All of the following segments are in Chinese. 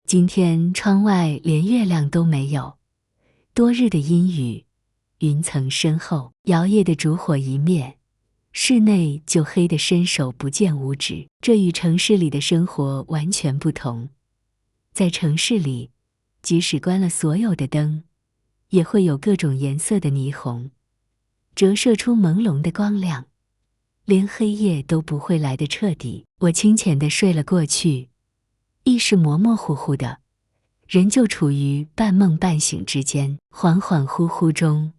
今天窗外连月亮都没有，多日的阴雨，云层深厚，摇曳的烛火一灭，室内就黑得伸手不见五指。这与城市里的生活完全不同。在城市里，即使关了所有的灯，也会有各种颜色的霓虹，折射出朦胧的光亮，连黑夜都不会来得彻底。我清浅地睡了过去，意识模模糊糊的，人就处于半梦半醒之间。恍恍惚惚中，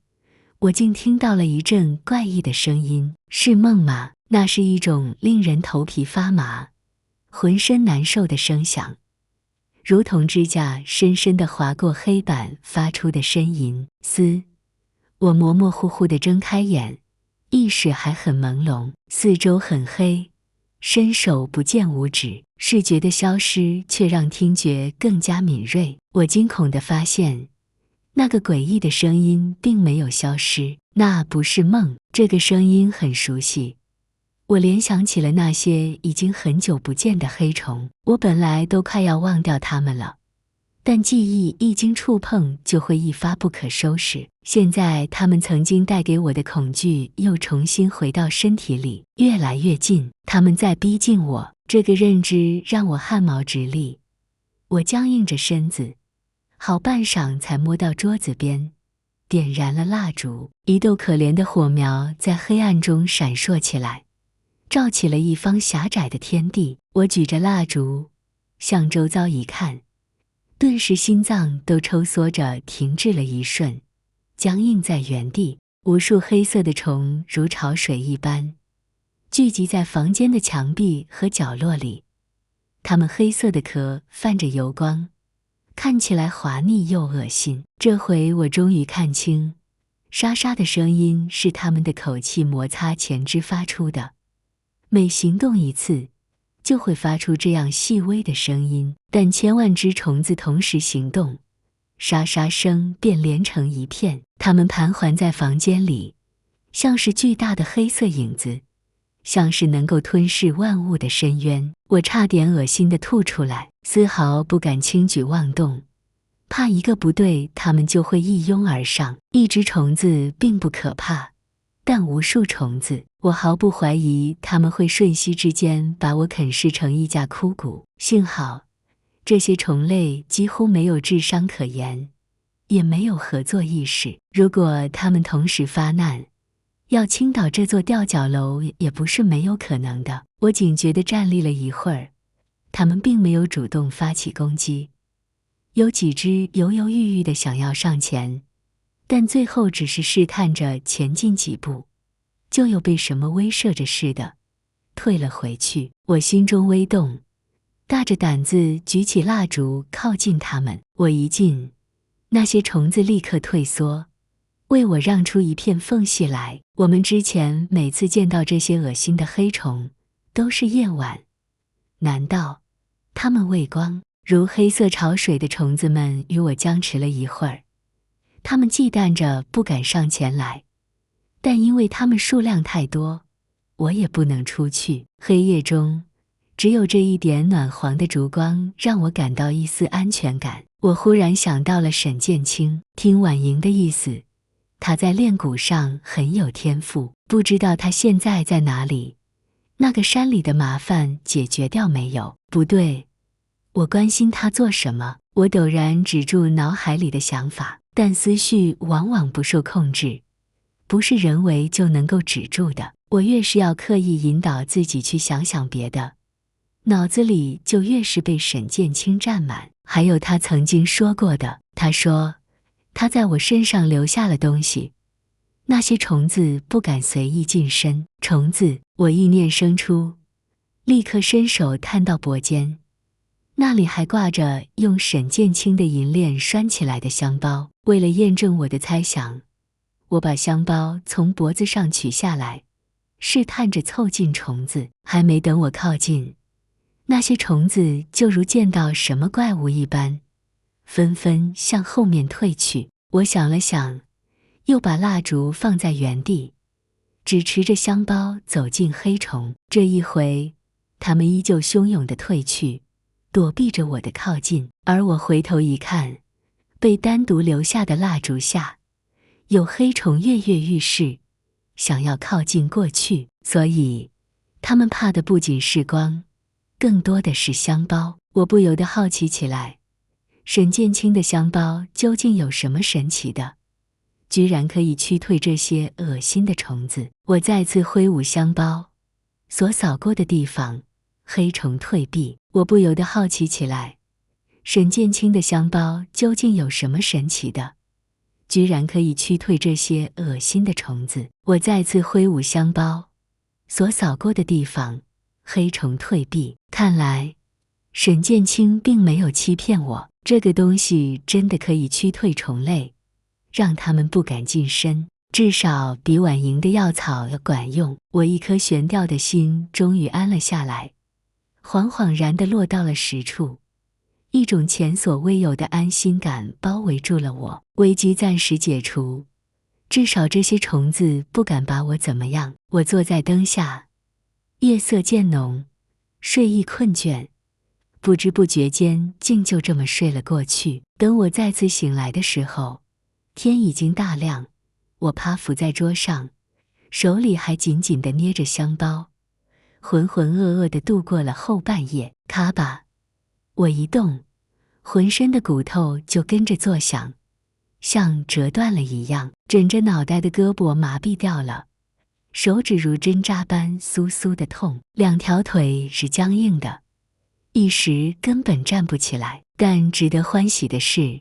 我竟听到了一阵怪异的声音。是梦吗？那是一种令人头皮发麻、浑身难受的声响，如同指甲深深地划过黑板发出的呻吟。我模模糊糊地睁开眼，意识还很朦胧，四周很黑，伸手不见五指，视觉的消失却让听觉更加敏锐。我惊恐地发现，那个诡异的声音并没有消失。那不是梦，这个声音很熟悉。我联想起了那些已经很久不见的黑虫，我本来都快要忘掉它们了，但记忆一经触碰就会一发不可收拾。现在它们曾经带给我的恐惧又重新回到身体里，越来越近，它们在逼近我。这个认知让我汗毛直立，我僵硬着身子，好半晌才摸到桌子边，点燃了蜡烛。一斗可怜的火苗在黑暗中闪烁起来，照起了一方狭窄的天地。我举着蜡烛，向周遭一看，顿时心脏都抽缩着停滞了一瞬，僵硬在原地。无数黑色的虫如潮水一般，聚集在房间的墙壁和角落里。它们黑色的壳泛着油光，看起来滑腻又恶心。这回我终于看清，沙沙的声音是它们的口气摩擦前肢发出的。每行动一次，就会发出这样细微的声音，但千万只虫子同时行动，沙沙声便连成一片。它们盘桓在房间里，像是巨大的黑色影子，像是能够吞噬万物的深渊。我差点恶心地吐出来，丝毫不敢轻举妄动，怕一个不对，它们就会一拥而上。一只虫子并不可怕，但无数虫子，我毫不怀疑它们会瞬息之间把我啃噬成一架枯骨。幸好，这些虫类几乎没有智商可言，也没有合作意识。如果它们同时发难，要倾倒这座吊脚楼也不是没有可能的。我警觉地站立了一会儿，它们并没有主动发起攻击，有几只犹犹豫豫地想要上前，但最后只是试探着前进几步，就又被什么威慑着似的退了回去。我心中微动，大着胆子举起蜡烛靠近它们。我一近，那些虫子立刻退缩，为我让出一片缝隙来。我们之前每次见到这些恶心的黑虫，都是夜晚，难道它们畏光？如黑色潮水的虫子们与我僵持了一会儿，它们忌惮着不敢上前来，但因为它们数量太多，我也不能出去。黑夜中，只有这一点暖黄的烛光让我感到一丝安全感。我忽然想到了沈剑清，听婉莹的意思，他在练蛊上很有天赋，不知道他现在在哪里。那个山里的麻烦解决掉没有？不对，我关心他做什么？我陡然止住脑海里的想法，但思绪往往不受控制，不是人为就能够止住的。我越是要刻意引导自己去想想别的，脑子里就越是被沈剑清占满。还有他曾经说过的，他说他在我身上留下了东西，那些虫子不敢随意近身。虫子，我意念生出，立刻伸手探到脖间，那里还挂着用沈剑清的银链拴起来的香包。为了验证我的猜想，我把香包从脖子上取下来，试探着凑近虫子。还没等我靠近，那些虫子就如见到什么怪物一般，纷纷向后面退去。我想了想，又把蜡烛放在原地，只持着香包走进黑虫。这一回，它们依旧汹涌地退去，躲避着我的靠近。而我回头一看，被单独留下的蜡烛下，有黑虫跃跃欲试，想要靠近过去。所以，它们怕的不仅是光，更多的是香包。我不由得好奇起来，沈建清的香包究竟有什么神奇的，居然可以驱退这些恶心的虫子。我再次挥舞香包，所扫过的地方，黑虫退避。我不由得好奇起来，沈建清的香包究竟有什么神奇的，居然可以驱退这些恶心的虫子。我再次挥舞香包，所扫过的地方，黑虫退避。看来，沈建清并没有欺骗我，这个东西真的可以驱退虫类，让他们不敢近身，至少比婉莹的药草要管用。我一颗悬吊的心终于安了下来，恍恍然地落到了实处，一种前所未有的安心感包围住了我。危机暂时解除，至少这些虫子不敢把我怎么样。我坐在灯下，夜色渐浓，睡意困倦，不知不觉间竟就这么睡了过去。等我再次醒来的时候，天已经大亮。我趴伏在桌上，手里还紧紧地捏着香包，浑浑噩噩地度过了后半夜。咔吧，我一动，浑身的骨头就跟着作响，像折断了一样。枕着脑袋的胳膊麻痹掉了，手指如针扎般酥酥的痛，两条腿是僵硬的，一时根本站不起来。但值得欢喜的是，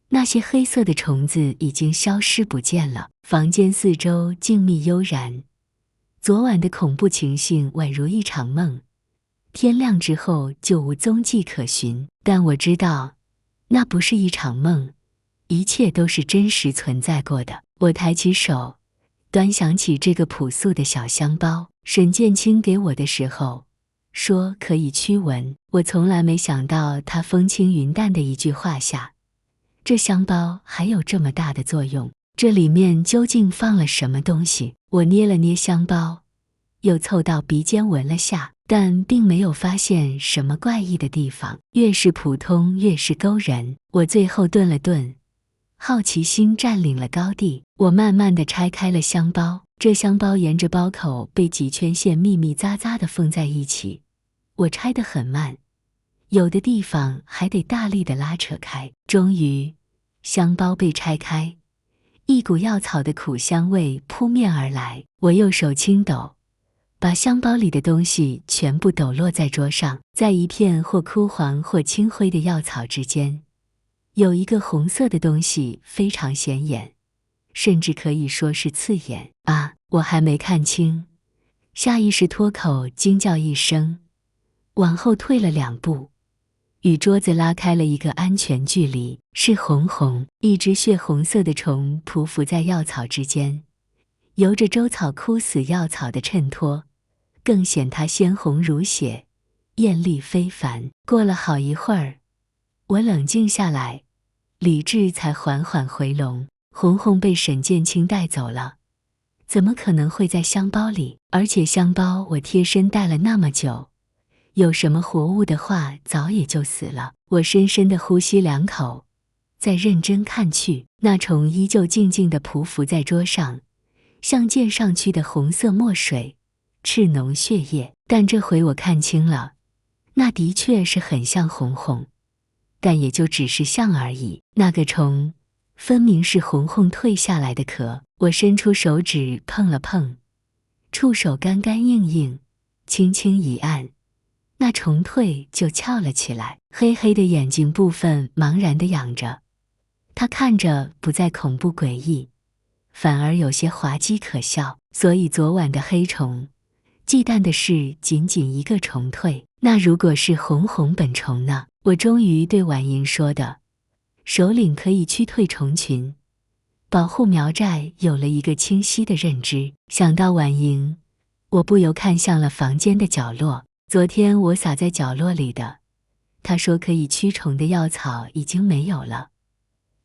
那些黑色的虫子已经消失不见了。房间四周静谧悠然，昨晚的恐怖情形宛如一场梦，天亮之后就无踪迹可寻。但我知道，那不是一场梦，一切都是真实存在过的。我抬起手，端详起这个朴素的小香包。沈建清给我的时候说可以驱蚊，我从来没想到他风轻云淡的一句话下，这香包还有这么大的作用。这里面究竟放了什么东西？我捏了捏香包，又凑到鼻尖闻了下，但并没有发现什么怪异的地方。越是普通，越是勾人。我最后顿了顿，好奇心占领了高地。我慢慢地拆开了香包，这香包沿着包口被几圈线密密匝匝地缝在一起。我拆得很慢，有的地方还得大力地拉扯开。终于，香包被拆开，一股药草的苦香味扑面而来。我右手轻抖，把香包里的东西全部抖落在桌上。在一片或枯黄或青灰的药草之间，有一个红色的东西非常显眼，甚至可以说是刺眼。啊！我还没看清，下意识脱口惊叫一声，往后退了2步，与桌子拉开了一个安全距离。是一只血红色的虫匍匐在药草之间，由着周草枯死药草的衬托，更显它鲜红如血，艳丽非凡。过了好一会儿，我冷静下来，理智才缓缓回笼。红被沈建清带走了，怎么可能会在香包里？而且香包我贴身带了那么久，有什么活物的话早也就死了。我深深地呼吸2口，再认真看去，那虫依旧静静地匍匐在桌上，像溅上去的红色墨水，赤浓血液。但这回我看清了，那的确是很像红，但也就只是像而已。那个虫分明是红退下来的壳。我伸出手指碰了碰，触手干干硬硬，轻轻一按，那虫蜕就翘了起来，黑黑的眼睛部分茫然地仰着。它看着不再恐怖诡异，反而有些滑稽可笑。所以昨晚的黑虫忌惮的是仅仅一个虫蜕，那如果是红本虫呢？我终于对婉莹说的，首领可以驱退虫群，保护苗寨有了一个清晰的认知。想到婉莹，我不由看向了房间的角落。昨天我撒在角落里的，他说可以驱虫的药草已经没有了，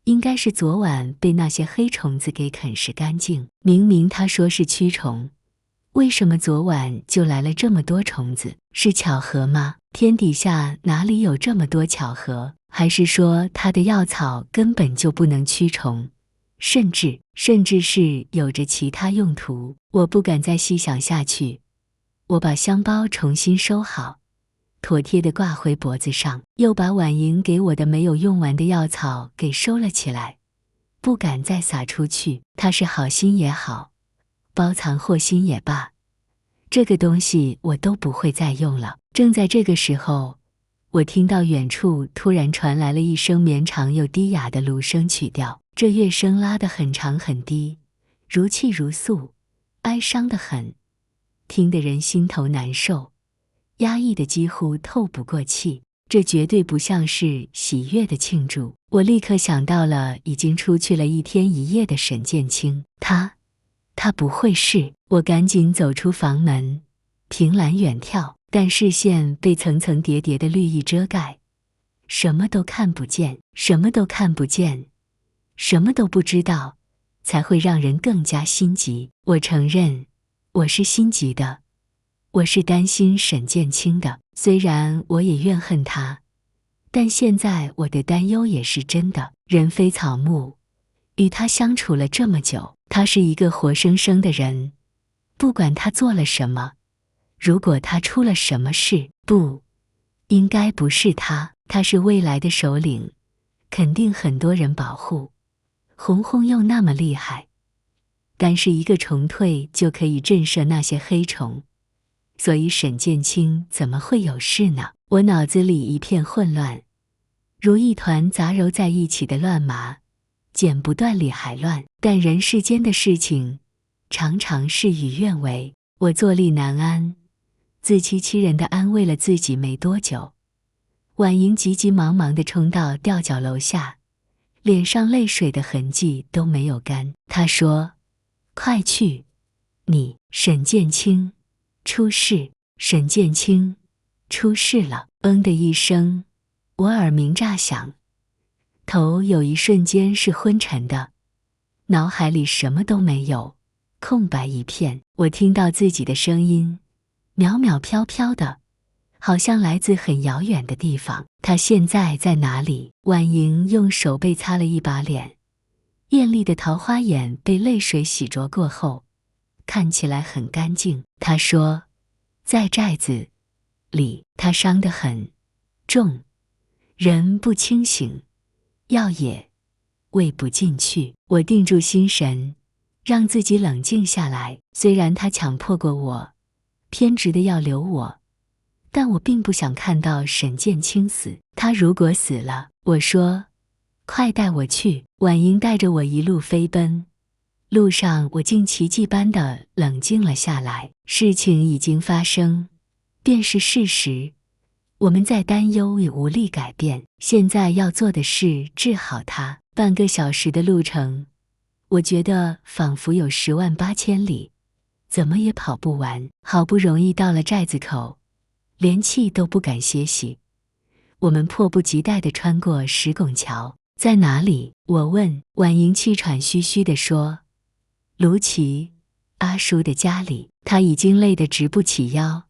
应该是昨晚被那些黑虫子给啃食干净。明明他说是驱虫，为什么昨晚就来了这么多虫子？是巧合吗？天底下哪里有这么多巧合？还是说他的药草根本就不能驱虫，甚至是有着其他用途？我不敢再细想下去。我把香包重新收好，妥帖地挂回脖子上，又把婉莹给我的没有用完的药草给收了起来，不敢再撒出去。他是好心也好，包藏祸心也罢，这个东西我都不会再用了。正在这个时候，我听到远处突然传来了一声绵长又低哑的芦声曲调，这乐声拉得很长很低，如泣如诉，哀伤得很，听得人心头难受，压抑得几乎透不过气。这绝对不像是喜悦的庆祝。我立刻想到了已经出去了1天1夜的沈建清，他不会是……我赶紧走出房门，凭栏远眺，但视线被层层叠叠的绿意遮盖，什么都看不见，什么都看不见，什么都不知道，才会让人更加心急。我承认，我是心急的，我是担心沈建清的。虽然我也怨恨他，但现在我的担忧也是真的。人非草木，与他相处了这么久，他是一个活生生的人，不管他做了什么，如果他出了什么事，应该不是他，他是未来的首领，肯定很多人保护，红红又那么厉害，单是一个虫蜕就可以震慑那些黑虫，所以沈建清怎么会有事呢？我脑子里一片混乱，如一团杂糅在一起的乱麻，剪不断理还乱。但人世间的事情常常事与愿违，我坐立难安，自欺欺人地安慰了自己没多久。婉莹急急忙忙地冲到吊脚楼下，脸上泪水的痕迹都没有干。她说：“快去，沈建清出事，沈建清出事了。”嗯的一声，我耳鸣炸响，头有一瞬间是昏沉的，脑海里什么都没有，空白一片。我听到自己的声音，渺渺飘飘的，好像来自很遥远的地方。他现在在哪里？婉莹用手背擦了一把脸，艳丽的桃花眼被泪水洗濯过后，看起来很干净。她说：“在寨子里，他伤得很重，人不清醒，药也喂不进去。”我定住心神，让自己冷静下来。虽然他强迫过我，偏执的要留我，但我并不想看到沈建清死。他如果死了，我说：“快带我去。”婉莹带着我一路飞奔，路上我竟奇迹般的冷静了下来。事情已经发生，便是事实，我们再担忧也无力改变。现在要做的是治好他。半个小时的路程，我觉得仿佛有108000里，怎么也跑不完。好不容易到了寨子口，连气都不敢歇息。我们迫不及待地穿过石拱桥。在哪里？我问。婉莹气喘吁吁地说：“卢奇阿叔的家里。”他已经累得直不起腰，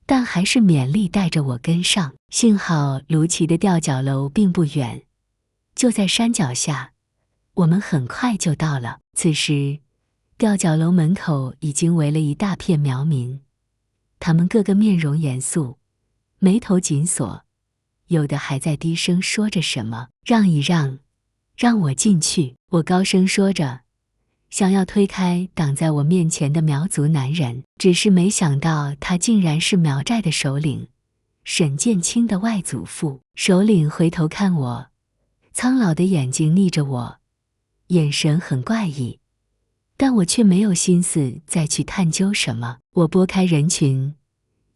但还是勉力带着我跟上。幸好卢奇的吊脚楼并不远，就在山脚下，我们很快就到了。此时，吊脚楼门口已经围了一大片苗民，他们个个面容严肃，眉头紧锁，有的还在低声说着什么。“让一让，让我进去！”我高声说着，想要推开挡在我面前的苗族男人，只是没想到他竟然是苗寨的首领，沈建清的外祖父。首领回头看我，苍老的眼睛睨着我，眼神很怪异，但我却没有心思再去探究什么。我拨开人群，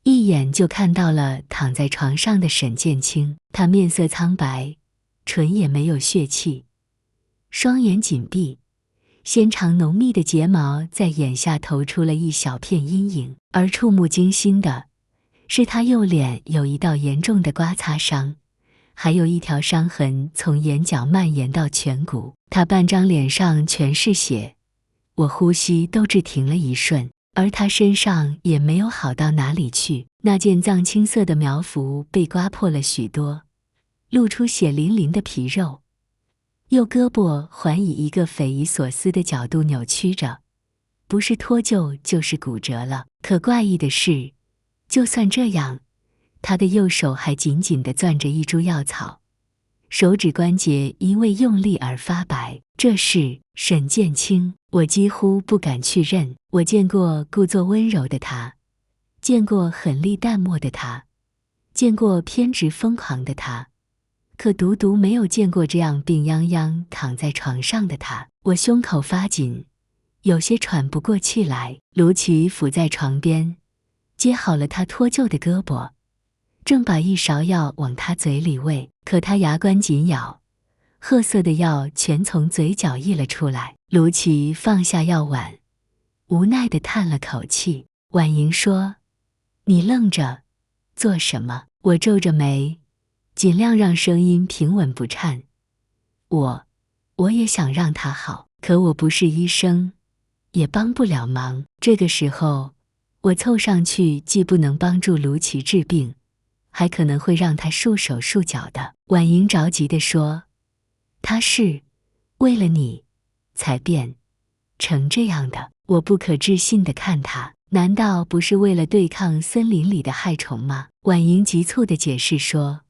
一眼就看到了躺在床上的沈建清。他面色苍白，唇也没有血气，双眼紧闭，纤长浓密的睫毛在眼下投出了一小片阴影。而触目惊心的是，他右脸有一道严重的刮擦伤，还有一条伤痕从眼角蔓延到颧骨。他半张脸上全是血，我呼吸都滞停了一瞬。而他身上也没有好到哪里去。那件藏青色的苗服被刮破了许多，露出血淋淋的皮肉，右胳膊还以一个匪夷所思的角度扭曲着，不是脱臼就是骨折了。可怪异的是，就算这样，他的右手还紧紧地攥着一株药草，手指关节因为用力而发白。这是沈剑青，我几乎不敢去认。我见过故作温柔的他，见过狠戾淡漠的他，见过偏执疯狂的他，可独独没有见过这样病殃殃躺在床上的他。我胸口发紧，有些喘不过气来。卢奇伏在床边，接好了他脱臼的胳膊，正把一勺药往他嘴里喂，可他牙关紧咬，褐色的药全从嘴角溢了出来。卢奇放下药碗，无奈地叹了口气。婉莹说：“你愣着做什么？”我皱着眉，尽量让声音平稳不颤。我也想让他好，可我不是医生，也帮不了忙。这个时候，我凑上去既不能帮助卢奇治病，还可能会让他束手束脚的。婉莹着急地说：“他是为了你才变成这样的。”我不可置信地看他，难道不是为了对抗森林里的害虫吗？婉莹急促地解释说：“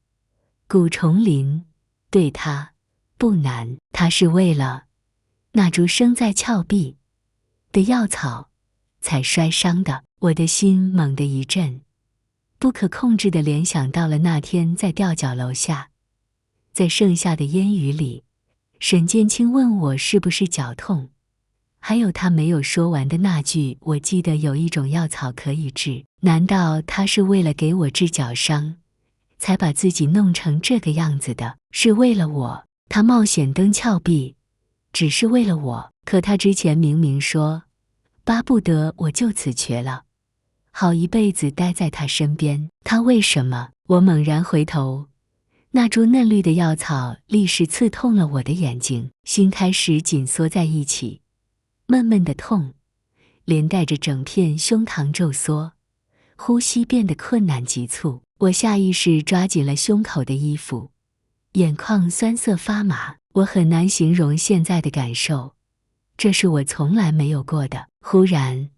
蛊虫林对他不难，他是为了那株生在峭壁的药草才摔伤的。”我的心猛地一震，不可控制地联想到了那天在吊脚楼下，在盛夏的烟雨里，沈剑青问我是不是脚痛，还有他没有说完的那句：“我记得有一种药草可以治。”难道他是为了给我治脚伤，才把自己弄成这个样子的？是为了我？他冒险登峭壁，只是为了我？可他之前明明说，巴不得我就此瘸了，好一辈子待在他身边。他为什么？我猛然回头，那株嫩绿的药草立时刺痛了我的眼睛，心开始紧缩在一起，闷闷的痛，连带着整片胸膛骤缩，呼吸变得困难急促。我下意识抓紧了胸口的衣服，眼眶酸涩发麻。我很难形容现在的感受，这是我从来没有过的。忽然，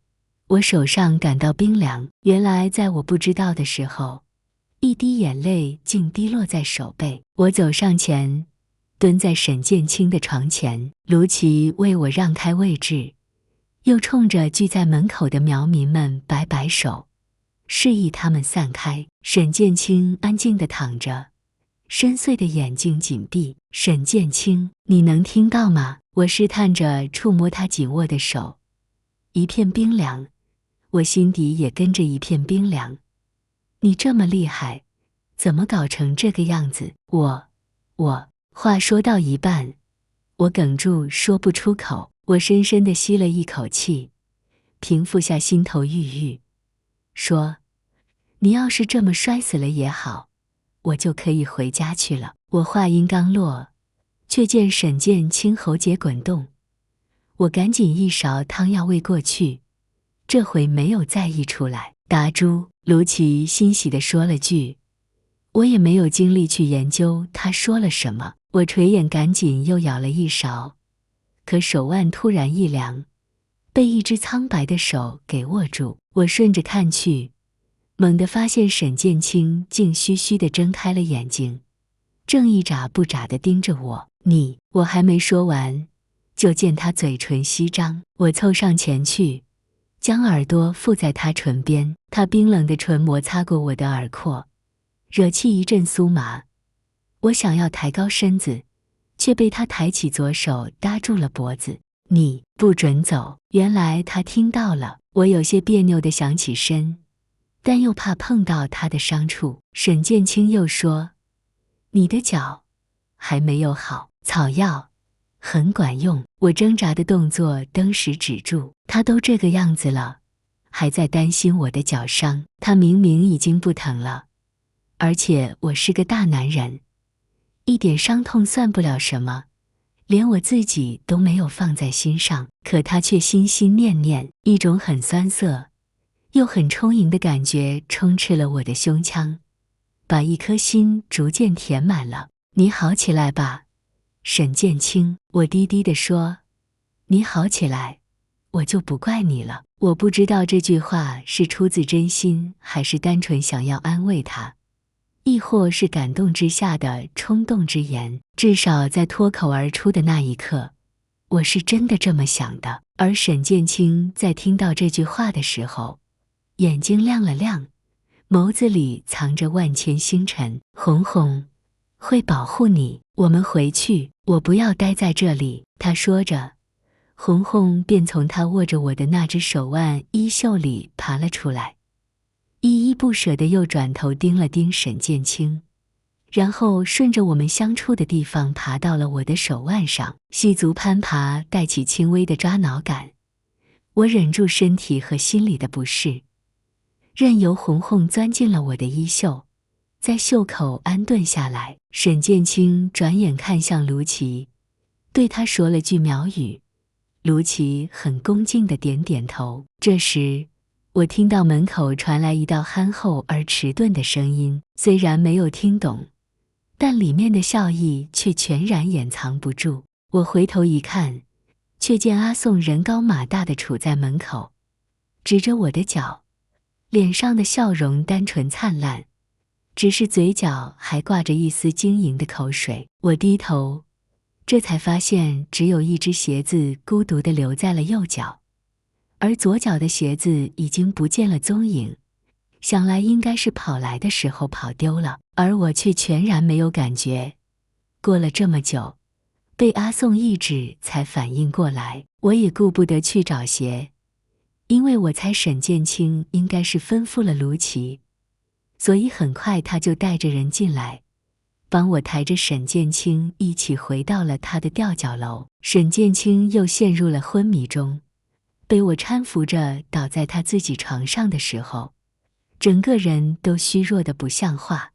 我手上感到冰凉，原来在我不知道的时候，一滴眼泪竟滴落在手背。我走上前，蹲在沈剑青的床前，卢奇为我让开位置，又冲着聚在门口的苗民们摆摆手，示意他们散开。沈剑青安静地躺着，深邃的眼睛紧闭。沈剑青，你能听到吗？我试探着触摸他紧握的手，一片冰凉，我心底也跟着一片冰凉。你这么厉害，怎么搞成这个样子？话说到一半，我哽住说不出口。我深深地吸了一口气，平复下心头郁郁，说：“你要是这么摔死了也好，我就可以回家去了。”我话音刚落，却见沈剑青喉结滚动，我赶紧一勺汤药喂过去，这回没有再溢出来。达珠，卢奇欣喜地说了句，我也没有精力去研究他说了什么。我垂眼赶紧又舀了一勺，可手腕突然一凉，被一只苍白的手给握住。我顺着看去，猛地发现沈剑青竟虚虚地睁开了眼睛，正一眨不眨地盯着我。我还没说完，就见他嘴唇翕张。我凑上前去，将耳朵附在他唇边，他冰冷的唇摩擦过我的耳廓，惹气一阵酥麻。我想要抬高身子，却被他抬起左手搭住了脖子。你不准走！原来他听到了。我有些别扭地想起身，但又怕碰到他的伤处。沈剑青又说：“你的脚还没有好，草药很管用。”我挣扎的动作登时止住。他都这个样子了，还在担心我的脚伤。他明明已经不疼了，而且我是个大男人，一点伤痛算不了什么，连我自己都没有放在心上，可他却心心念念，一种很酸涩又很充盈的感觉充斥了我的胸腔，把一颗心逐渐填满了。你好起来吧，沈剑青，我低低地说，你好起来，我就不怪你了。我不知道这句话是出自真心，还是单纯想要安慰他，亦或是感动之下的冲动之言。至少在脱口而出的那一刻，我是真的这么想的。而沈剑青在听到这句话的时候，眼睛亮了亮，眸子里藏着万千星辰。红红会保护你，我们回去，我不要待在这里。他说着，红红便从他握着我的那只手腕衣袖里爬了出来，依依不舍地又转头盯了盯沈剑青，然后顺着我们相触的地方爬到了我的手腕上，细足攀爬带起轻微的抓挠感。我忍住身体和心里的不适，任由红红钻进了我的衣袖，在袖口安顿下来。沈剑青转眼看向卢琪，对他说了句苗语，卢琪很恭敬地点点头。这时我听到门口传来一道憨厚而迟钝的声音，虽然没有听懂，但里面的笑意却全然掩藏不住。我回头一看，却见阿宋人高马大地杵在门口，指着我的脚，脸上的笑容单纯灿烂，只是嘴角还挂着一丝晶莹的口水。我低头，这才发现只有一只鞋子孤独地留在了右脚，而左脚的鞋子已经不见了踪影，想来应该是跑来的时候跑丢了，而我却全然没有感觉。过了这么久，被阿宋一指才反应过来，我也顾不得去找鞋，因为我猜沈剑青应该是吩咐了卢琪，所以很快他就带着人进来，帮我抬着沈剑青一起回到了他的吊脚楼。沈剑青又陷入了昏迷中，被我搀扶着倒在他自己床上的时候，整个人都虚弱得不像话，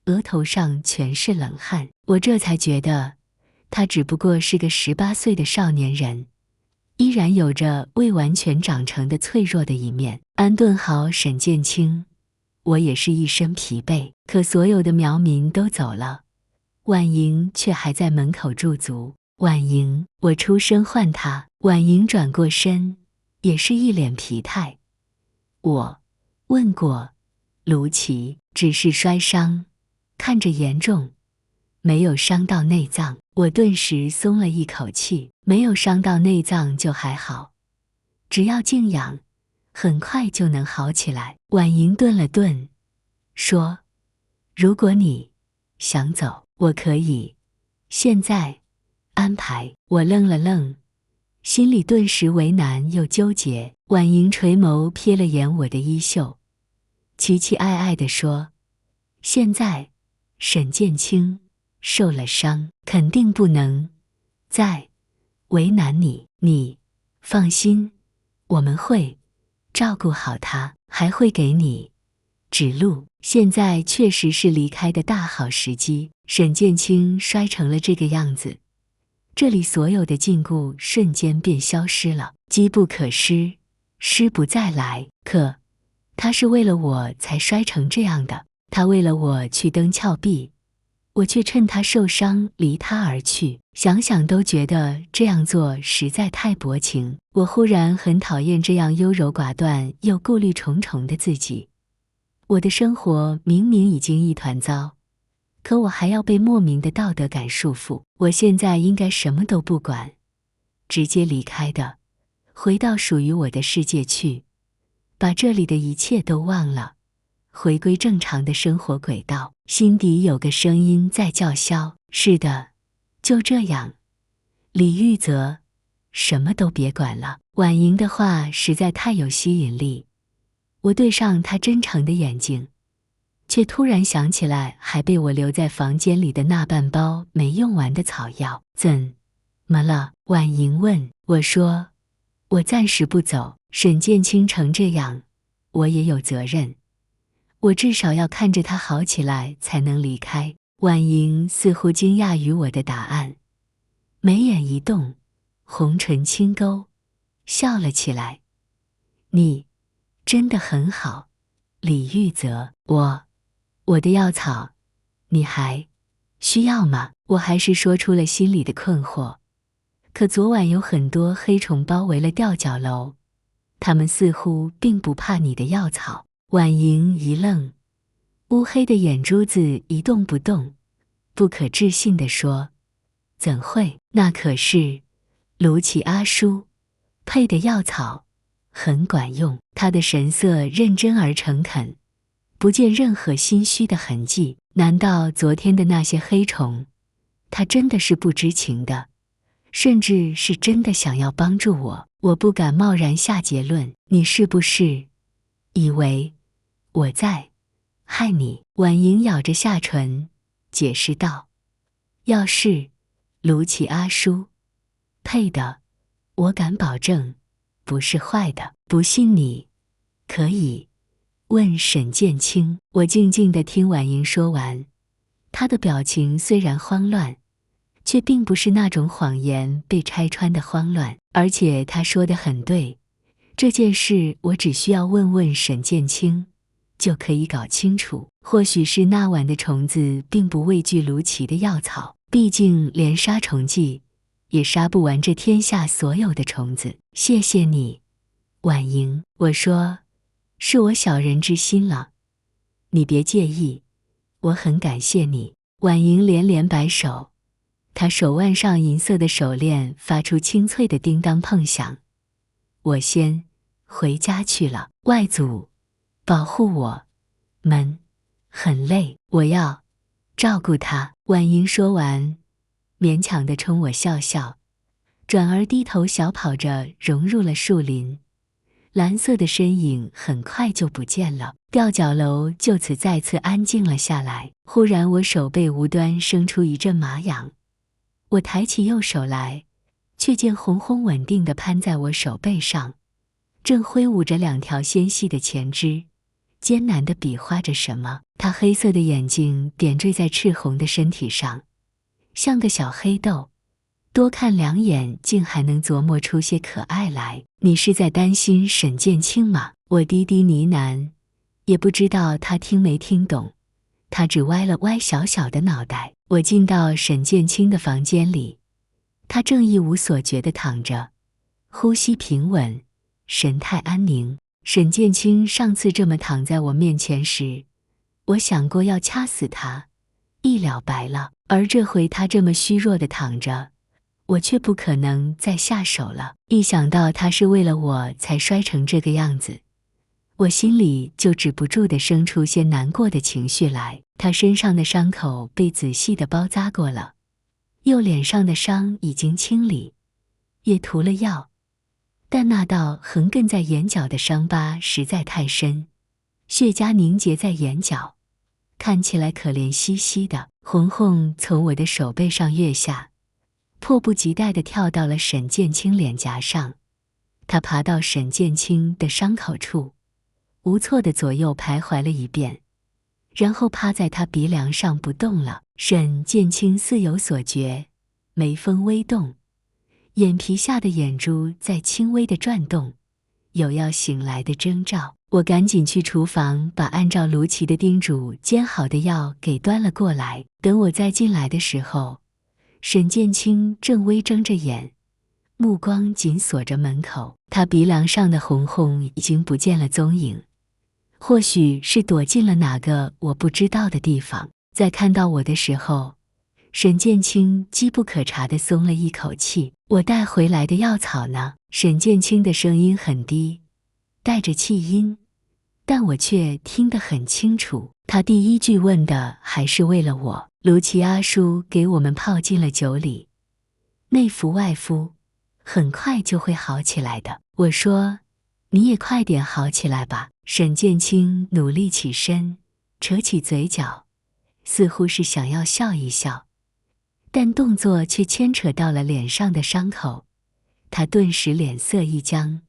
额头上全是冷汗。我这才觉得他只不过是个18岁的少年人，依然有着未完全长成的脆弱的一面。安顿好沈剑青，我也是一身疲惫。可所有的苗民都走了，婉莹却还在门口驻足。婉莹，我出声唤她。婉莹转过身，也是一脸疲态。我问过卢琪，只是摔伤，看着严重，没有伤到内脏。我顿时松了一口气，没有伤到内脏就还好，只要静养，很快就能好起来。婉莹顿了顿，说，如果你想走，我可以现在安排。我愣了愣，心里顿时为难又纠结。婉莹垂眸瞥了眼我的衣袖，期期艾艾地说，现在沈剑青受了伤，肯定不能再为难你。你放心，我们会照顾好他，还会给你指路。现在确实是离开的大好时机。沈剑青摔成了这个样子，这里所有的禁锢瞬间便消失了，机不可失，失不再来。可他是为了我才摔成这样的，他为了我去登峭壁，我却趁他受伤离他而去。想想都觉得这样做实在太薄情。我忽然很讨厌这样优柔寡断又顾虑重重的自己。我的生活明明已经一团糟，可我还要被莫名的道德感束缚。我现在应该什么都不管，直接离开的，回到属于我的世界去，把这里的一切都忘了，回归正常的生活轨道。心底有个声音在叫嚣，是的，就这样。李玉泽，什么都别管了。婉莹的话实在太有吸引力，我对上她真诚的眼睛，却突然想起来还被我留在房间里的那半包没用完的草药。怎么了？婉莹问。我说，我暂时不走，沈剑青成这样，我也有责任，我至少要看着他好起来才能离开。婉莹似乎惊讶于我的答案，眉眼一动，红唇轻勾，笑了起来。你真的很好，李玉泽。我的药草，你还需要吗？我还是说出了心里的困惑。可昨晚有很多黑虫包围了吊脚楼，他们似乎并不怕你的药草。婉莹一愣，乌黑的眼珠子一动不动，不可置信地说：怎会？那可是卢奇阿叔配的药草，很管用。他的神色认真而诚恳，不见任何心虚的痕迹。难道昨天的那些黑虫，他真的是不知情的，甚至是真的想要帮助我？我不敢贸然下结论。你是不是以为我在害你？婉莹咬着下唇，解释道：要是卢奇阿叔配的，我敢保证不是坏的。不信你可以问沈剑清。我静静地听婉莹说完，她的表情虽然慌乱，却并不是那种谎言被拆穿的慌乱。而且她说得很对，这件事我只需要问问沈剑清就可以搞清楚。或许是那晚的虫子并不畏惧卢奇的药草，毕竟连杀虫剂也杀不完这天下所有的虫子。谢谢你，婉莹。我说，是我小人之心了，你别介意，我很感谢你。婉莹连连摆手，她手腕上银色的手链发出清脆的叮当碰响。我先回家去了，外祖保护我们很累，我要照顾他。婉莹说完，勉强地冲我笑笑，转而低头小跑着融入了树林。蓝色的身影很快就不见了，吊脚楼就此再次安静了下来。忽然我手背无端生出一阵麻痒，我抬起右手来，却见红红稳定地攀在我手背上，正挥舞着两条纤细的前肢，艰难地比划着什么。他黑色的眼睛点缀在赤红的身体上，像个小黑豆，多看两眼竟还能琢磨出些可爱来。你是在担心沈剑清吗？我低低呢喃，也不知道他听没听懂，他只歪了歪小小的脑袋。我进到沈剑清的房间里，他正一无所觉地躺着，呼吸平稳，神态安宁。沈剑清上次这么躺在我面前时，我想过要掐死他，一了百了。而这回他这么虚弱地躺着，我却不可能再下手了。一想到他是为了我才摔成这个样子，我心里就止不住地生出些难过的情绪来。他身上的伤口被仔细地包扎过了，右脸上的伤已经清理，也涂了药，但那道横亘在眼角的伤疤实在太深，血痂凝结在眼角，看起来可怜兮兮的。红红从我的手背上跃下，迫不及待地跳到了沈剑清脸颊上。他爬到沈剑清的伤口处，无措地左右徘徊了一遍，然后趴在他鼻梁上不动了。沈剑清似有所觉，眉峰微动，眼皮下的眼珠在轻微地转动，有要醒来的征兆。我赶紧去厨房把按照卢奇的叮嘱煎好的药给端了过来。等我再进来的时候，沈剑清正微睁着眼，目光紧锁着门口。他鼻梁上的红红已经不见了踪影，或许是躲进了哪个我不知道的地方。在看到我的时候，沈剑清机不可察地松了一口气。我带回来的药草呢？沈剑清的声音很低，带着气音，但我却听得很清楚。他第一句问的还是为了我。卢奇阿叔给我们泡进了酒里，内服外敷，很快就会好起来的。我说，你也快点好起来吧。沈剑清努力起身，扯起嘴角，似乎是想要笑一笑，但动作却牵扯到了脸上的伤口。他顿时脸色一僵，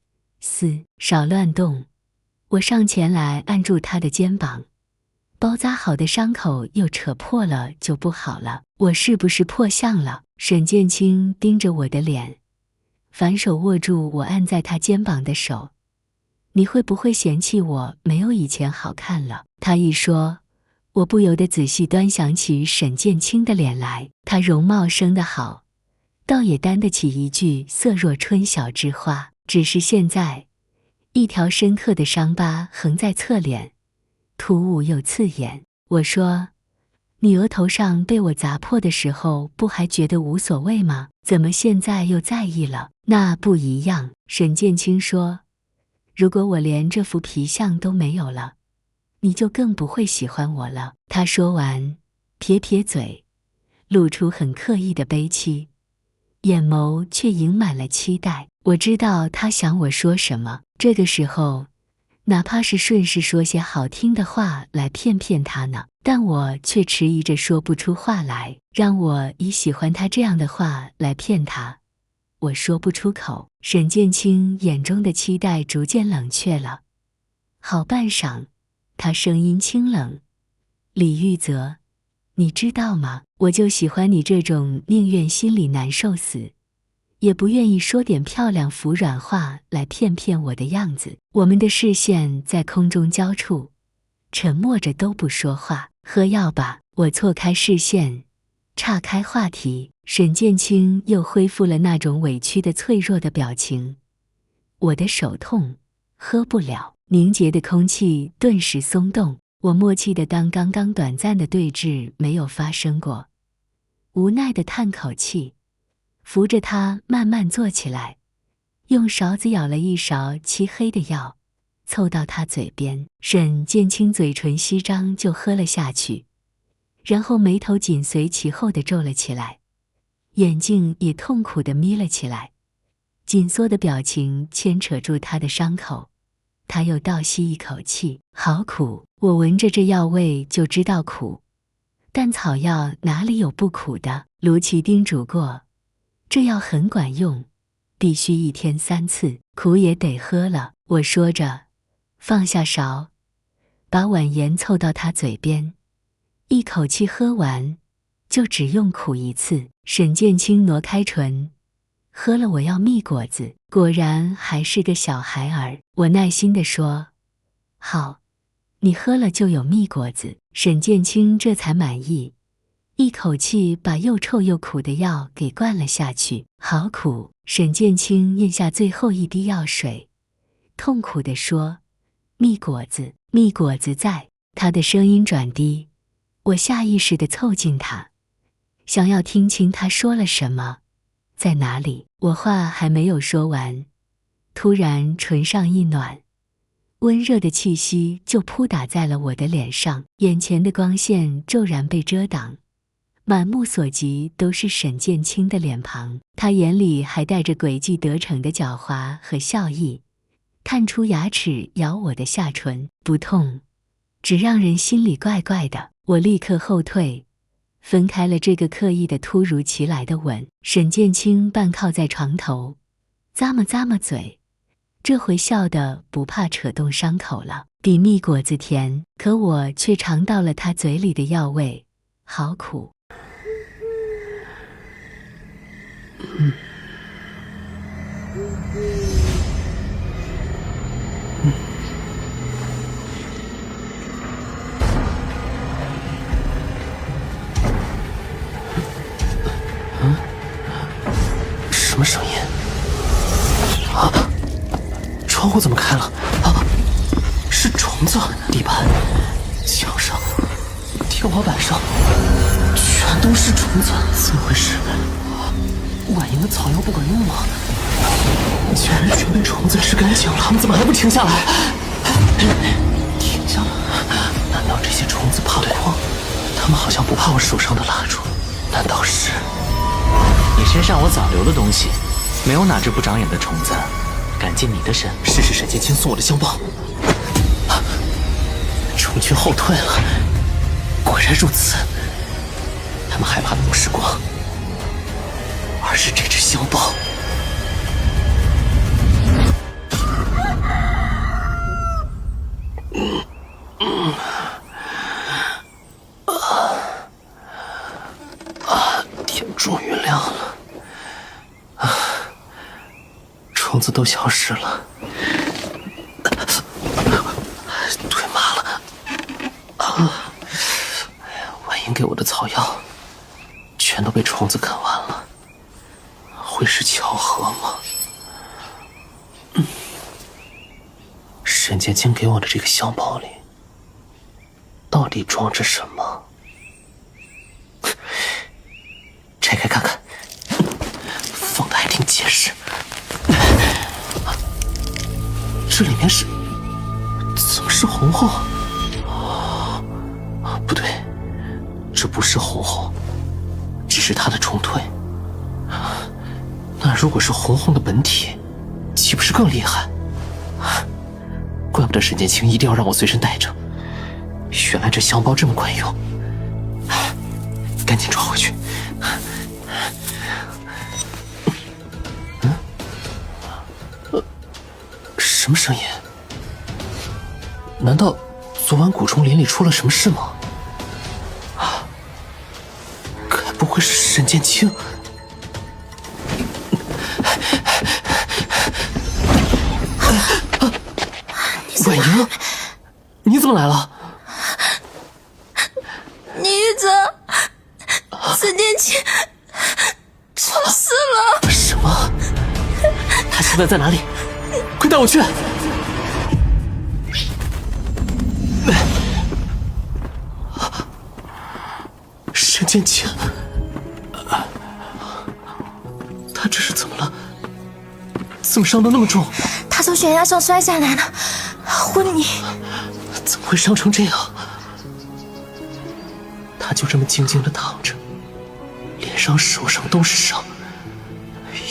少乱动。我上前来按住他的肩膀，包扎好的伤口又扯破了就不好了，我是不是破相了？沈建清盯着我的脸，反手握住我按在他肩膀的手。你会不会嫌弃我没有以前好看了？他一说，我不由得仔细端详起沈建清的脸来。他容貌生得好，倒也担得起一句色若春晓之花。只是现在，一条深刻的伤疤横在侧脸，突兀又刺眼。我说，你额头上被我砸破的时候，不还觉得无所谓吗？怎么现在又在意了？那不一样。沈建清说，如果我连这副皮相都没有了，你就更不会喜欢我了。他说完，撇撇嘴，露出很刻意的悲戚，眼眸却盈满了期待。我知道他想我说什么，这个时候，哪怕是顺势说些好听的话来骗骗他呢，但我却迟疑着说不出话来，让我以喜欢他这样的话来骗他，我说不出口。沈建清眼中的期待逐渐冷却了，好半晌，他声音清冷，李玉泽，你知道吗？我就喜欢你这种宁愿心里难受死，也不愿意说点漂亮服软话来骗骗我的样子。我们的视线在空中交触，沉默着都不说话。喝药吧。我错开视线，岔开话题。沈建清又恢复了那种委屈的脆弱的表情。我的手痛，喝不了。凝结的空气顿时松动。我默契地当刚刚短暂的对峙没有发生过，无奈地叹口气，扶着他慢慢坐起来，用勺子舀了一勺漆黑的药，凑到他嘴边。沈建清嘴唇翕张就喝了下去，然后眉头紧随其后地皱了起来，眼睛也痛苦地眯了起来，紧缩的表情牵扯住他的伤口。他又倒吸一口气，好苦。我闻着这药味就知道苦，但草药哪里有不苦的？卢奇叮嘱过，这药很管用，必须1天3次，苦也得喝了。我说着，放下勺，把碗沿凑到他嘴边，一口气喝完，就只用苦1次。沈建清挪开唇，喝了我要蜜果子，果然还是个小孩儿。我耐心地说，好，你喝了就有蜜果子。沈建清这才满意，一口气把又臭又苦的药给灌了下去。好苦。沈建清咽下最后一滴药水，痛苦地说，蜜果子，蜜果子在。他的声音转低，我下意识地凑近他，想要听清他说了什么，在哪里。我话还没有说完，突然唇上一暖，温热的气息就扑打在了我的脸上，眼前的光线骤然被遮挡，满目所及都是沈建清的脸庞。他眼里还带着诡计得逞的狡猾和笑意，探出牙齿咬我的下唇，不痛，只让人心里怪怪的。我立刻后退，分开了这个刻意的突如其来的吻。沈建清半靠在床头，咂摸嘴，这回笑得不怕扯动伤口了，比蜜果子甜，可我却尝到了他嘴里的药味，好苦。什么声音？啊！窗户怎么开了？啊！是虫子！地板、墙上、天花板上，全都是虫子！怎么回事？晚营的草药不管用吗？竟然全被虫子吃干净了！他们怎么还不停下来？停下了？难道这些虫子怕光？他们好像不怕我手上的蜡烛，难道是？你身上我早留了东西，没有哪只不长眼的虫子敢近你的身。是沈建清送我的香包。虫群后退了，果然如此。他们害怕的不是光，而是这只香包。虫子都消失了，腿麻了。婉莹给我的草药全都被虫子啃完了，会是巧合吗？沈剑清给我的这个香包里到底装着什么？拆开看看，放的还挺结实。这里面是……怎么是红红？不对，这不是红红，只是她的重蜕。那如果是红红的本体，岂不是更厉害？怪不得沈剑清一定要让我随身带着，原来这香包这么管用。赶紧抓回去。什么声音？难道昨晚蛊虫林里出了什么事吗？该不会是沈剑清？婉莹，你怎么来了？你这沈剑清出事了！什么？他现在在哪里？快带我去！沈剑清，他这是怎么了？怎么伤得那么重？他从悬崖上摔下来了，昏迷。怎么会伤成这样？他就这么静静地躺着，脸上手上都是伤，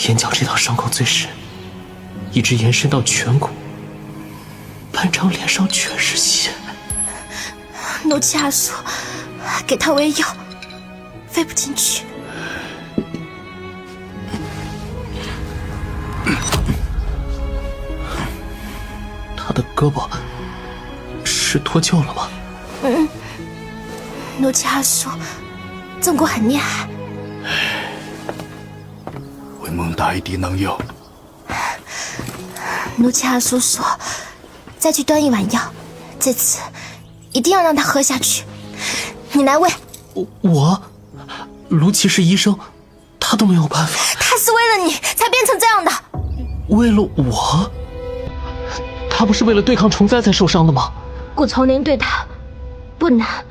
眼角这道伤口最深，一直延伸到颧骨，半张脸上全是血。奴妻儿说给他喂药，飞不进去。他的胳膊是脱臼了吗？奴妻儿说曾国很厉害。会蒙打一滴囊药。奴妻儿叔说再去端一碗药，这次一定要让他喝下去。你来喂。我卢奇是医生，他都没有办法。他是为了你才变成这样的。为了我？他不是为了对抗虫灾才受伤的吗？蛊虫林对他不难，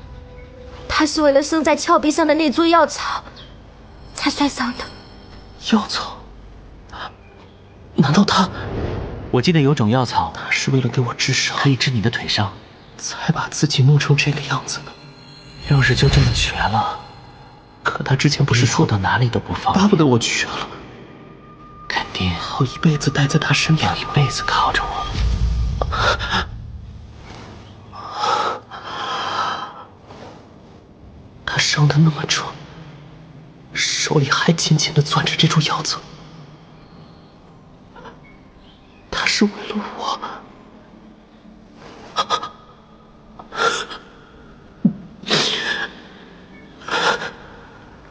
他是为了生在峭壁上的那株药草才摔伤的。药草？难道他……我记得有种药草他是为了给我治伤，可以治你的腿伤，才把自己弄成这个样子呢？要是就这么绝了，可他之前不是说到哪里都不放，巴不得我绝了，肯定好一辈子待在他身边，要一辈子靠着我。他伤得那么重，手里还紧紧地攥着这株药草，他是为了我。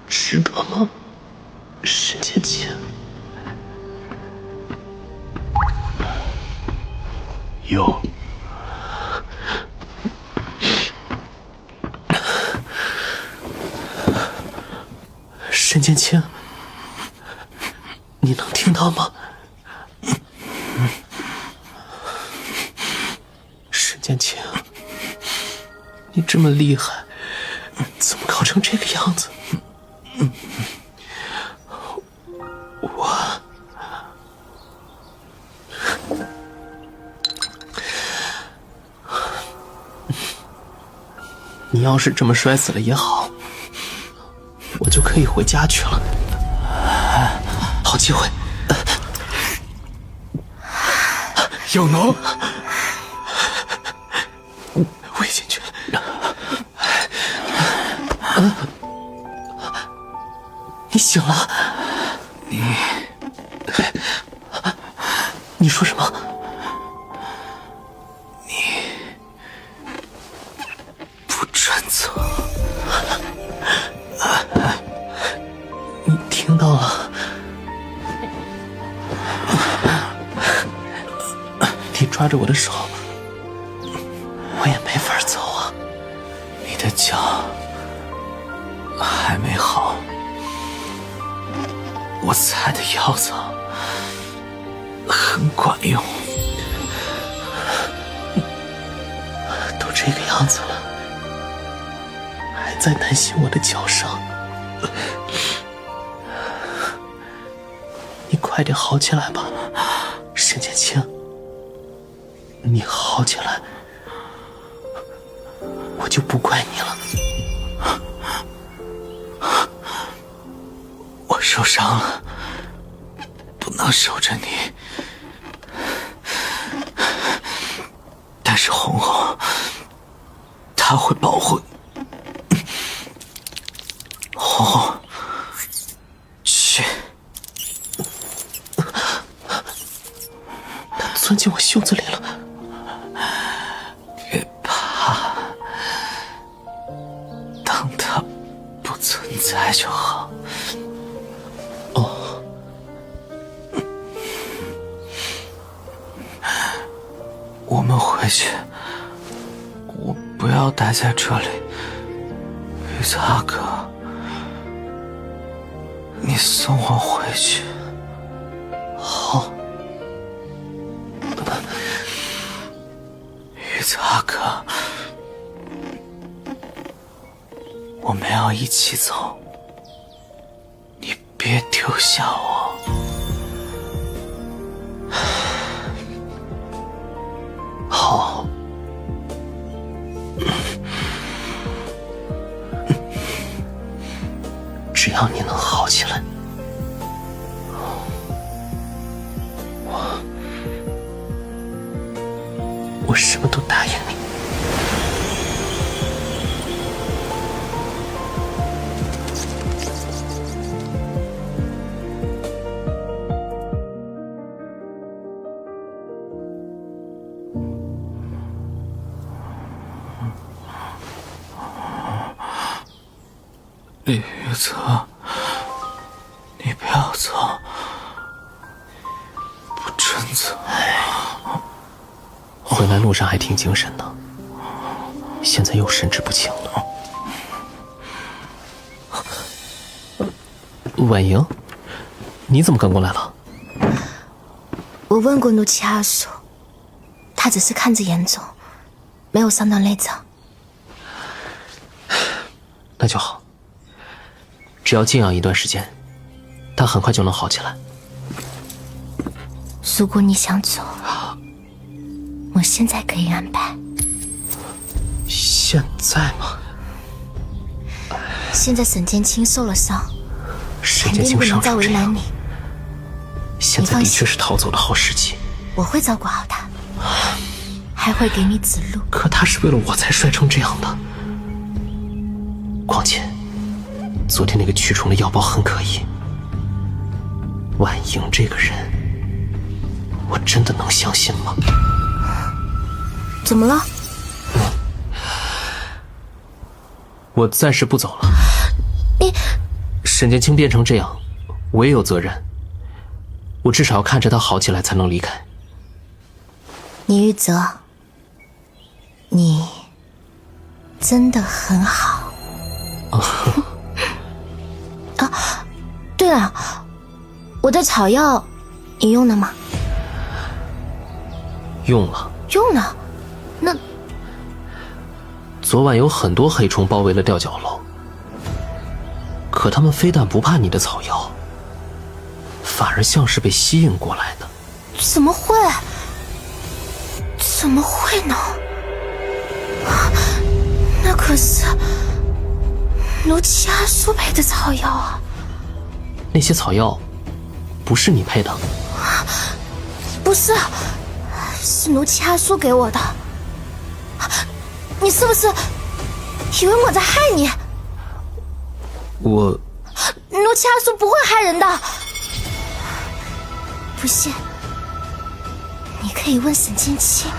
值得吗，沈剑清？有。沈剑清，你能听到吗？沈剑清，你这么厉害，怎么搞成这个样子？你要是这么摔死了也好，我就可以回家去了。好机会，药囊，喂进去。你醒了？你说什么？不准走！你听到了？抓着我的手，我也没法走啊。你的脚还没好，我采的药草很管用。都这个样子了，还在担心我的脚伤？你快点好起来吧，沈剑清。你好起来，我就不怪你了。我受伤了，不能守着你。但是红红，她会保护你。红红，去。他钻进我袖子里了。别怕，当它不存在就好。哦，我们回去，我不要待在这里。玉子阿哥，你送我回去。好。玉子阿哥，我们要一起走，你别丢下我。好。只要你能好起来，我什么都答应你。李玉泽，你不要走，不准走。回来路上还挺精神的，现在又神志不清了。婉莹，你怎么跟过来了？我问过努奇阿叔，他只是看着严重，没有伤到内脏。那就好，只要静养一段时间，他很快就能好起来。如果你想走，我现在可以安排。现在吗？现在沈剑清受了伤，沈剑清肯定不能再伤成这样为难你。现在的确是逃走的好时机。我会照顾好他，还会给你指路。可他是为了我才摔成这样的。况且，昨天那个驱虫的药包很可疑。婉莹这个人，我真的能相信吗？怎么了？我暂时不走了。你沈剑清变成这样，我也有责任。我至少要看着他好起来才能离开。倪玉泽，你真的很好。啊，对了，我的草药你用了吗？用了。用了。那昨晚有很多黑虫包围了吊脚楼，可他们非但不怕你的草药，反而像是被吸引过来的。怎么会？怎么会呢？那可是卢奇阿叔配的草药啊！那些草药不是你配的？不是，是卢奇阿叔给我的。你是不是以为我在害你？我卢奇阿叔不会害人的。不信，你可以问沈剑清。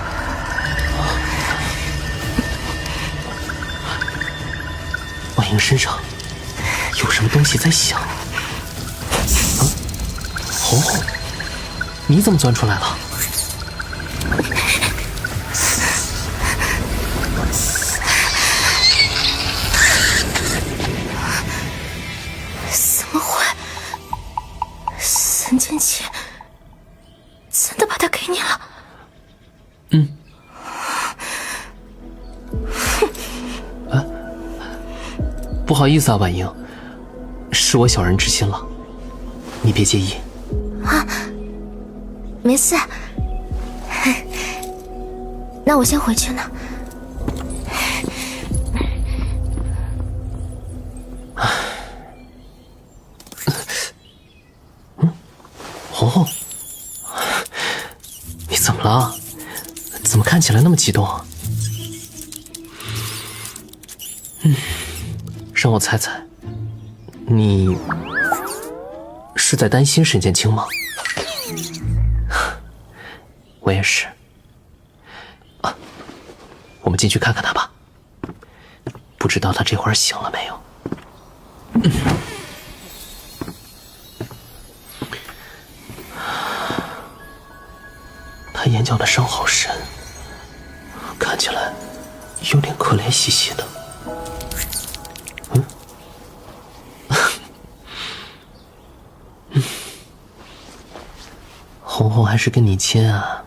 婉莹身上有什么东西在响？红红，你怎么钻出来了？很惊奇，真的把它给你了。不好意思啊，婉莹，是我小人之心了，你别介意。没事。那我先回去呢。红红，你怎么了？怎么看起来那么激动？让我猜猜，你是在担心沈剑清吗？我也是。我们进去看看他吧。不知道他这会儿醒了没有？他眼角的伤好深，看起来有点可怜兮兮的。红红还是跟你亲啊，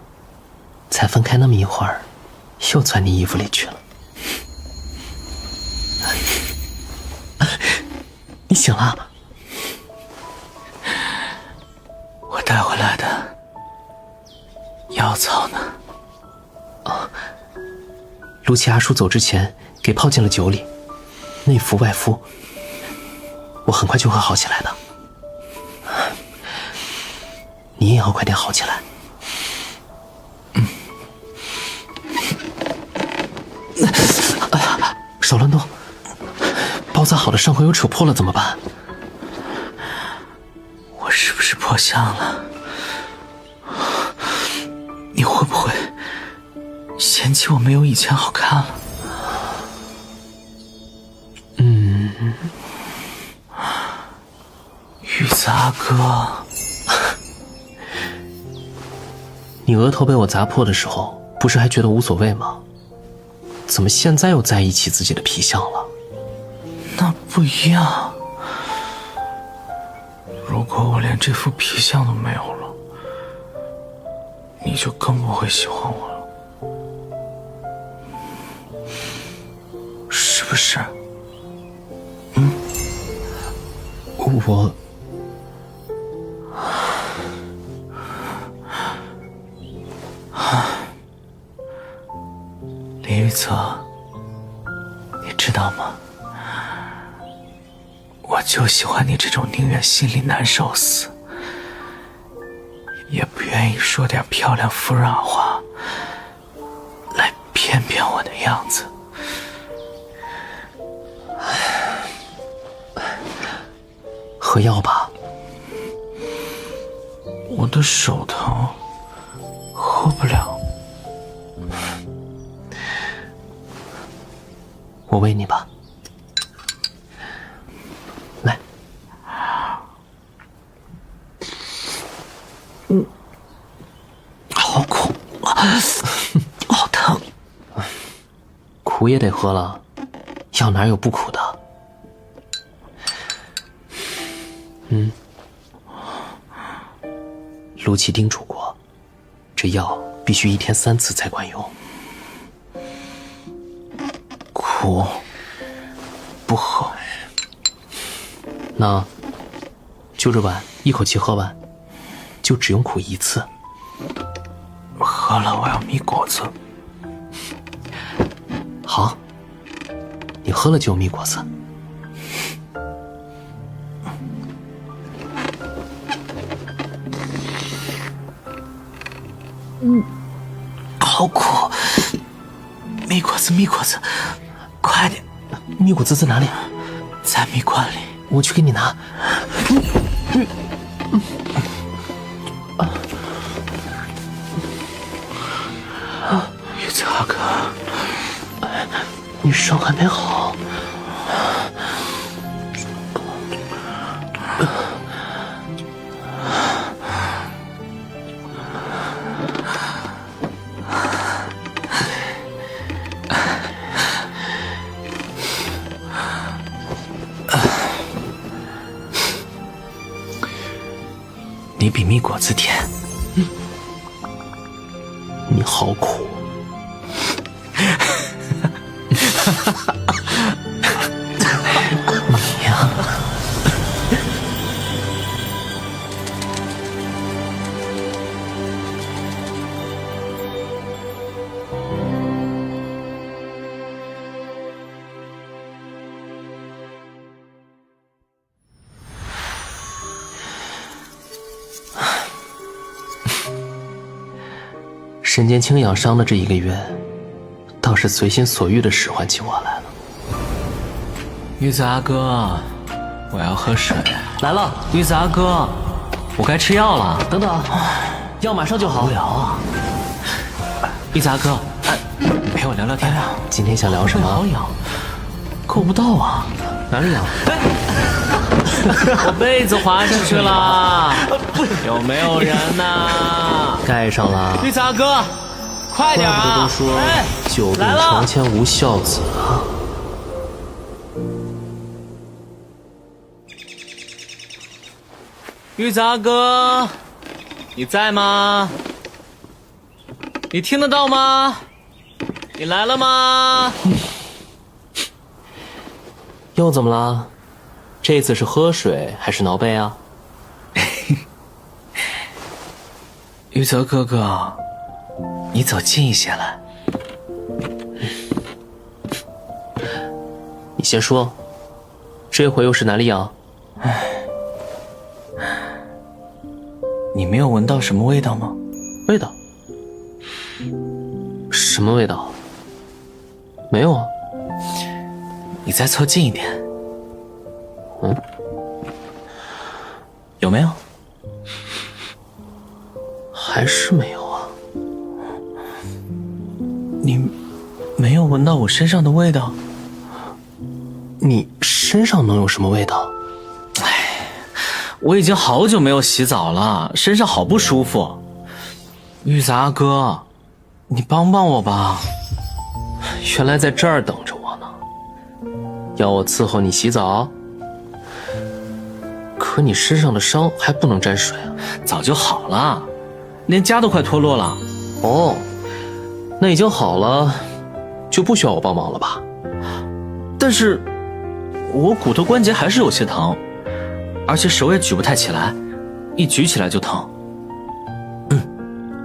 才分开那么一会儿，又钻你衣服里去了。你醒了？我带回来的药草呢？卢奇阿叔走之前给泡进了酒里，内服外敷，我很快就会好起来的。你也要快点好起来。哎呀，少乱动！包扎好的伤口有扯破了怎么办？我是不是破相了？你会不会嫌弃我没有以前好看了？玉子阿哥，你额头被我砸破的时候，不是还觉得无所谓吗？怎么现在又在意起自己的皮相了？那不一样。如果我连这副皮相都没有了，你就更不会喜欢我了，是不是？我林玉泽，你知道吗？我就喜欢你这种宁愿心里难受死，也不愿意说点漂亮服软话来骗骗我的样子。喝药吧。我的手疼，喝不了。我喂你吧。来。好苦，好疼。苦也得喝了，药哪有不苦的？陆琪叮嘱过，这药必须1天3次才管用。苦，不喝。那就这碗一口气喝完，就只用苦1次。喝了我要蜜果子。好，你喝了就有蜜果子。好苦！蜜果子，蜜果子，快点！蜜果子在哪里？在蜜罐里。我去给你拿。玉子阿哥，你伤还没好。你比蜜果子甜。你好苦。你呀，身兼轻养伤的这1个月，倒是随心所欲的使唤起我来了。玉子阿哥，我要喝水。来了，玉子阿哥，我该吃药了。等等，药马上就好。无聊啊！玉子阿哥，陪我聊聊天啊。今天想聊什么？好痒，够不到啊，哪里痒？我被子滑下去了，有没有人呐？盖上了。玉子阿哥，快点啊！怪不得都说久病床前无孝子啊。玉子阿哥，你在吗？你听得到吗？你来了吗？又怎么了？这次是喝水还是挠背啊？玉泽哥哥，你走近一些来。你先说，这回又是哪里痒？你没有闻到什么味道吗？味道？什么味道？没有啊。你再凑近一点。有没有？还是没有啊。你没有闻到我身上的味道？你身上能有什么味道？我已经好久没有洗澡了，身上好不舒服。玉子阿哥，你帮帮我吧。原来在这儿等着我呢，要我伺候你洗澡？可你身上的伤还不能沾水啊。早就好了，连痂都快脱落了。哦，那已经好了，就不需要我帮忙了吧？但是我骨头关节还是有些疼，而且手也举不太起来，一举起来就疼。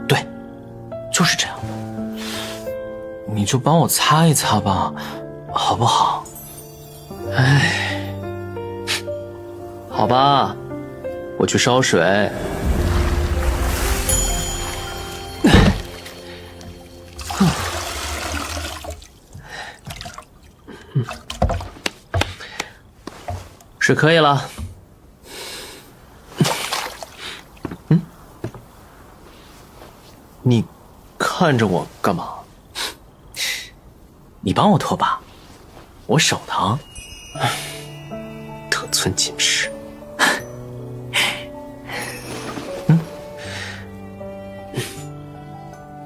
对，就是这样。你就帮我擦一擦吧，好不好？好吧，我去烧水。是可以了。你看着我干嘛？你帮我拖把，我手疼。得寸进尺。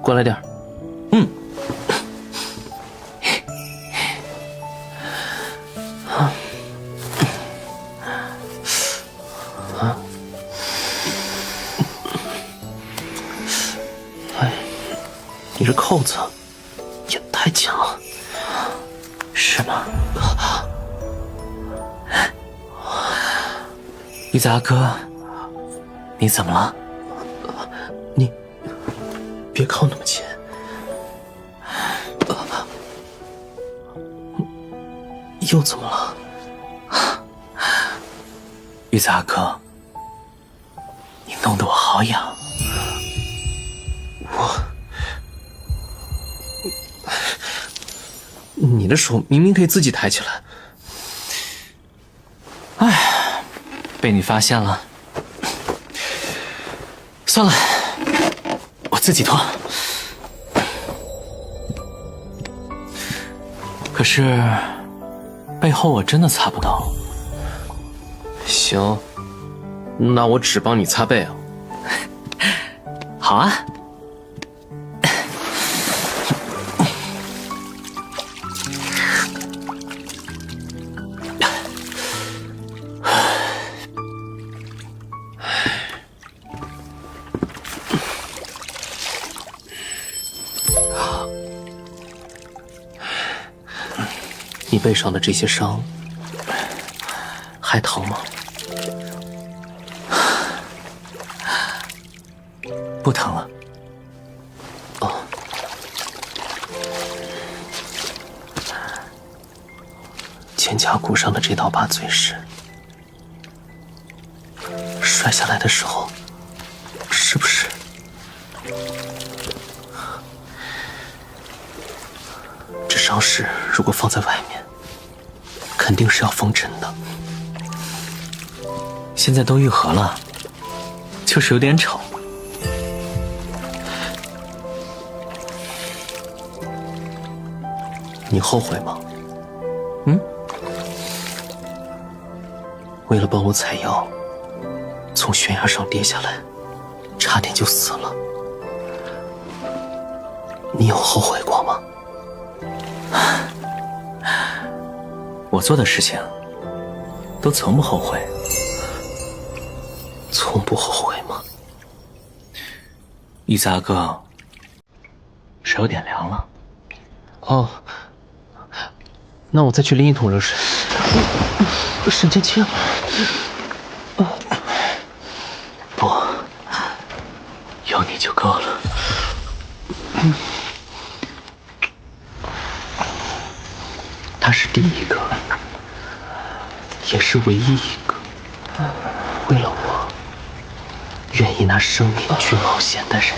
过来点儿。你这扣子也太紧了。是吗？玉子阿哥，你怎么了？你别靠那么近。又怎么了？玉子阿哥，你弄得我好痒。你的手明明可以自己抬起来。被你发现了。算了，我自己脱。可是背后我真的擦不到。行，那我只帮你擦背啊。好啊。你背上的这些伤还疼吗？不疼了。哦，肩胛骨上的这道把嘴石，摔下来的时候，是不是？这伤势如果放在外面，肯定是要缝针的。现在都愈合了，就是有点丑。你后悔吗？嗯？为了帮我采药，从悬崖上跌下来，差点就死了。你有后悔过吗？我做的事情都从不后悔。从不后悔吗？玉子阿哥，水有点凉了。哦，那我再去拎一桶热水。沈剑清，不，有你就够了。他是第一个，也是唯一一个，为了我，愿意拿生命去冒险的人。